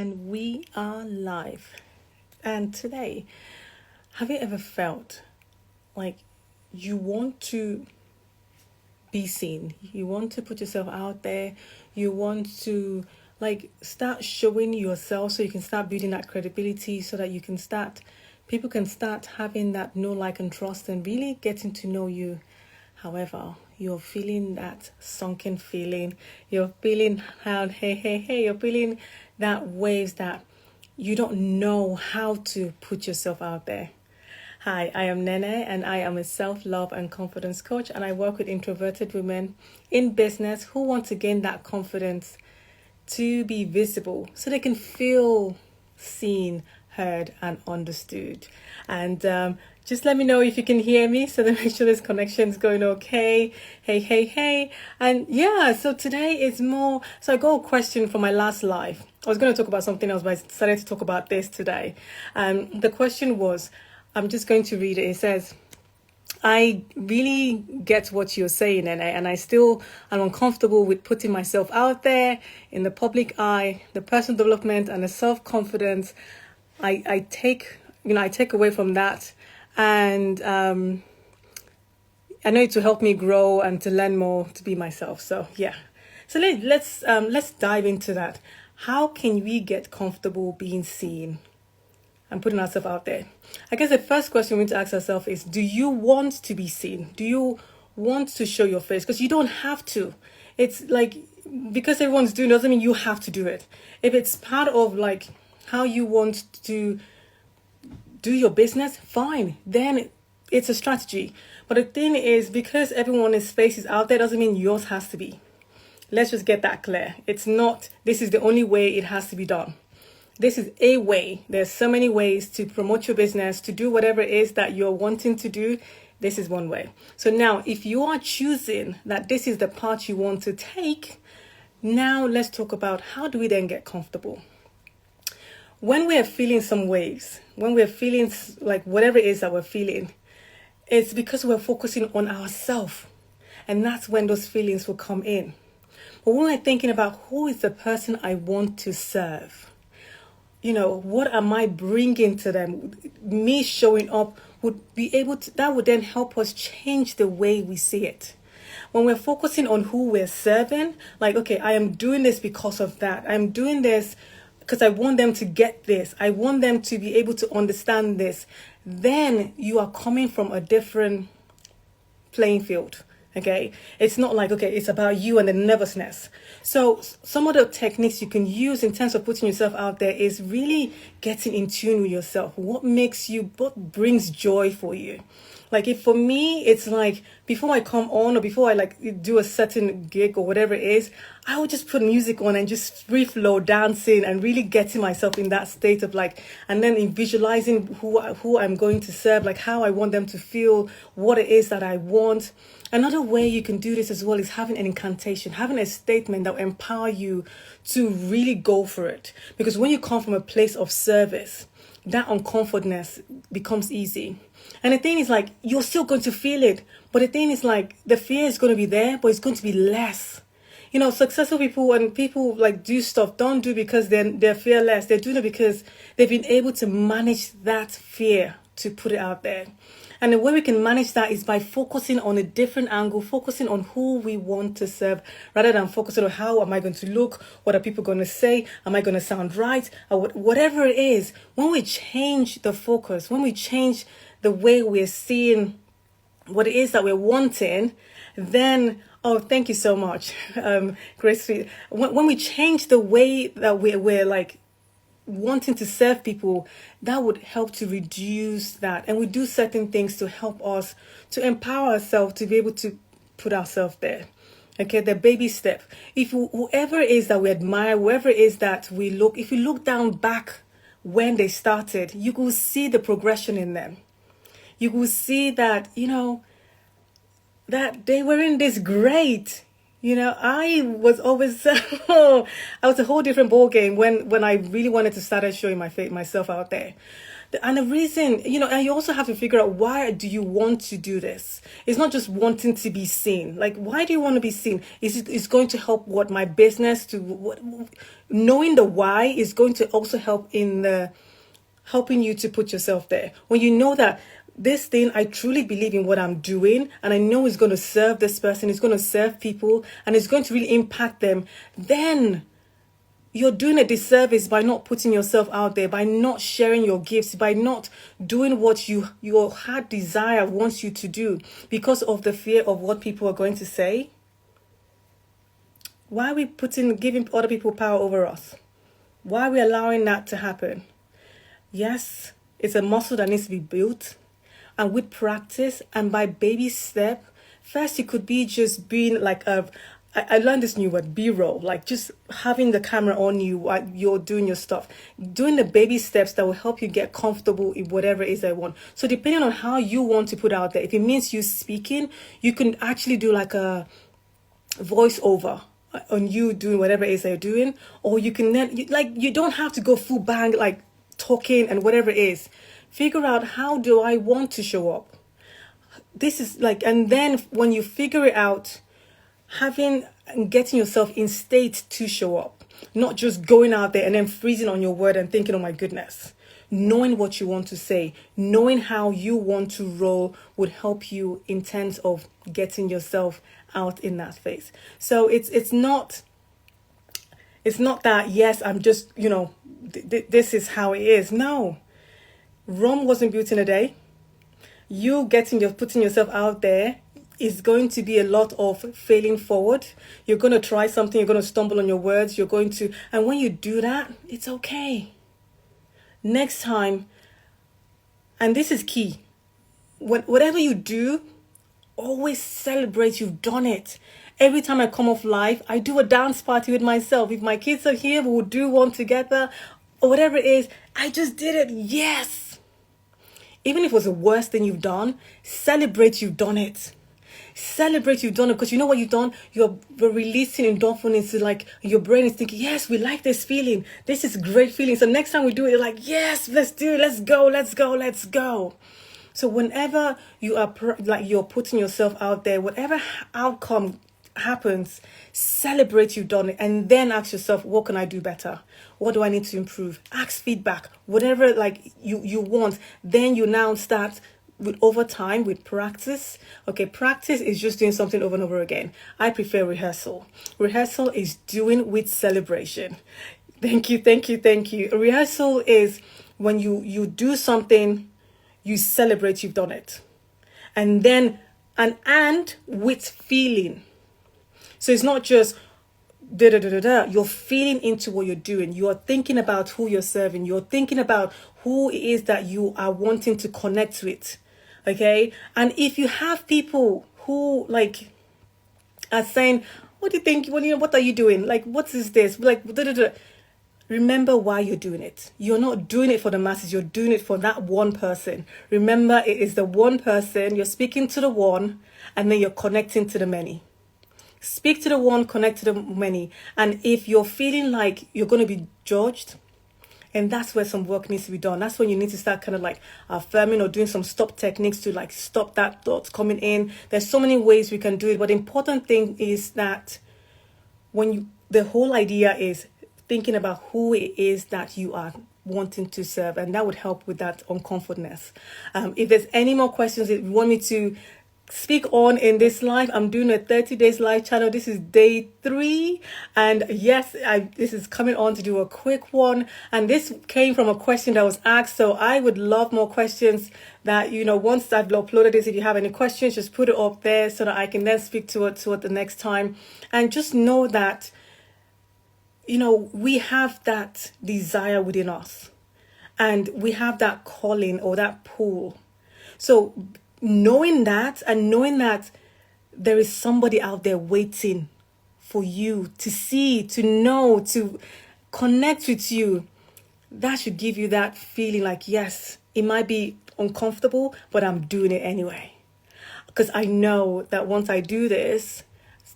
and we are live. And today, have you ever felt like you want to be seen? You want to put yourself out there. You want to start showing yourself so you can start building that credibility so that people can start having that know, like, and trust and really getting to know you. However, you're feeling that sunken feeling. You're feeling hey, you're feeling that waves that you don't know how to put yourself out there. Hi, I am Nene and I am a self-love and confidence coach, and I work with introverted women in business who want to gain that confidence to be visible so they can feel seen, heard and understood. And just let me know if you can hear me so that make sure this connection is going okay. Hey. And yeah, so today is more, so I got a question from my last live. I was going to talk about something else, but I decided to talk about this today. The question was, I'm just going to read it. It says, I really get what you're saying, and I'm uncomfortable with putting myself out there in the public eye. The personal development and the self-confidence I take away from that, and I know it will help me grow and to learn more to be myself. So yeah, so let's dive into that. How can we get comfortable being seen and putting ourselves out there? I guess the first question we need to ask ourselves is, do you want to be seen? Do you want to show your face? Because you don't have to. It's like, because everyone's doing it doesn't mean you have to do it. If it's part of like how you want to do your business, fine. Then it's a strategy. But the thing is, because everyone's face is out there doesn't mean yours has to be. Let's just get that clear. It's not, this is the only way it has to be done. This is a way. There's so many ways to promote your business, to do whatever it is that you're wanting to do. This is one way. So now, if you are choosing that this is the path you want to take, now let's talk about how do we then get comfortable. When we are feeling some waves, when we're feeling like whatever it is that we're feeling, it's because we're focusing on ourselves. And that's when those feelings will come in. But when we're thinking about who is the person I want to serve, what am I bringing to them? Me showing up that would then help us change the way we see it. When we're focusing on who we're serving, like, okay, I am doing this because of that. I'm doing this because I want them to get this. I want them to be able to understand this. Then you are coming from a different playing field. Okay, it's not like, okay, it's about you and the nervousness. So some of the techniques you can use in terms of putting yourself out there is really getting in tune with yourself. What brings joy for you? Like, if for me, it's like before I come on or before I do a certain gig or whatever it is, I would just put music on and just free flow dancing and really getting myself in that state of and then in visualizing who I'm going to serve, like how I want them to feel, what it is that I want. Another way you can do this as well is having an incantation, having a statement that will empower you to really go for it. Because when you come from a place of service, that uncomfortness becomes easy. And the thing is, you're still going to feel it. But the thing is, the fear is going to be there, but it's going to be less. Successful people and people do stuff, don't do because they're fearless. They're doing it because they've been able to manage that fear to put it out there. And the way we can manage that is by focusing on a different angle, focusing on who we want to serve, rather than focusing on how am I going to look, what are people going to say, am I going to sound right, or whatever it is. When we change the focus, when we change the way we're seeing what it is that we're wanting, then, oh, thank you so much, Grace. When we change the way that we're wanting to serve people, that would help to reduce that. And we do certain things to help us to empower ourselves to be able to put ourselves there. Okay, the baby step. If whoever it is that we admire, whoever it is that if you look down back when they started, you will see the progression in them. You will see that, that they weren't this great I was always I was a whole different ball game when I really wanted to start showing myself out there. And the reason, and you also have to figure out, why do you want to do this? It's not just wanting to be seen. Like, why do you want to be seen? It's going to help what my business to what, knowing the why is going to also help in the helping you to put yourself there. When you know that this thing, I truly believe in what I'm doing, and I know it's going to serve this person, it's going to serve people, and it's going to really impact them, then you're doing a disservice by not putting yourself out there, by not sharing your gifts, by not doing what your heart desire wants you to do because of the fear of what people are going to say. Why are we giving other people power over us? Why are we allowing that to happen? Yes, it's a muscle that needs to be built. And with practice and by baby step, first it could be just being like I learned this new word, B-roll, like just having the camera on you while you're doing your stuff, doing the baby steps that will help you get comfortable in whatever it is I want. So depending on how you want to put out there, if it means you speaking, you can actually do like a voiceover on you doing whatever it is they're doing, or you can then you don't have to go full bang like talking and whatever it is. Figure out, how do I want to show up? This is like, and then when you figure it out, having and getting yourself in state to show up, not just going out there and then freezing on your word and thinking, oh my goodness. Knowing what you want to say, knowing how you want to roll would help you in terms of getting yourself out in that space. So it's not that, yes, I'm just, this is how it is. No, Rome wasn't built in a day. You putting yourself out there is going to be a lot of failing forward. You're going to try something, you're going to stumble on your words, and when you do that, it's okay. Next time, and this is key, whatever you do, always celebrate you've done it. Every time I come off live, I do a dance party with myself. If my kids are here, we'll do one together, or whatever it is. I just did it. Yes. Even if it was the worst thing you've done, celebrate you've done it. Celebrate you've done it, because you know what you've done? You're releasing endorphins. Like your brain is thinking, yes, we like this feeling. This is a great feeling. So next time we do it, you're like, yes, let's do it. Let's go, let's go, let's go. So whenever you are you're putting yourself out there, whatever outcome happens, celebrate you've done it, and then ask yourself, what can I do better? What do I need to improve? Ask feedback, whatever you want. Then you now start over time with practice. Okay, practice is just doing something over and over again. I prefer rehearsal. Rehearsal is doing with celebration. Thank you. Rehearsal is when you do something, you celebrate you've done it, and then and with feeling. So it's not just you're feeling into what you're doing. You're thinking about who you're serving. You're thinking about who it is that you are wanting to connect with. Okay. And if you have people who are saying, what do you think? What are you doing? Like, what is this? Remember why you're doing it. You're not doing it for the masses. You're doing it for that one person. Remember, it is the one person. You're speaking to the one, and then you're connecting to the many. Speak to the one, connect to the many. And if you're feeling like you're going to be judged, and that's where some work needs to be done. That's when you need to start kind of affirming or doing some stop techniques to stop that thoughts coming in. There's so many ways we can do it. But the important thing is that the whole idea is thinking about who it is that you are wanting to serve. And that would help with that uncomfortness. If there's any more questions that you want me to speak on in this live, I'm doing a 30 days live channel. This is day 3, and yes, this is coming on to do a quick one, and this came from a question that was asked. So I would love more questions that, once I've uploaded this, if you have any questions, just put it up there so that I can then speak to it the next time. And just know that we have that desire within us, and we have that calling or that pull. So knowing that, and knowing that there is somebody out there waiting for you to see, to know, to connect with you, that should give you that feeling like, yes, it might be uncomfortable, but I'm doing it anyway. Because I know that once I do this,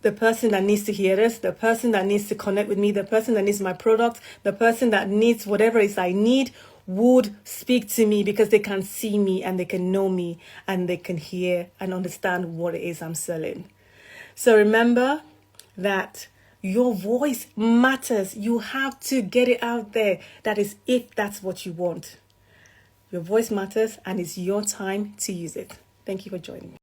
the person that needs to hear this, the person that needs to connect with me, the person that needs my product, the person that needs whatever it is I need would speak to me, because they can see me and they can know me and they can hear and understand what it is I'm selling. So remember that your voice matters. You have to get it out there. That is, if that's what you want. Your voice matters, and it's your time to use it. Thank you for joining me.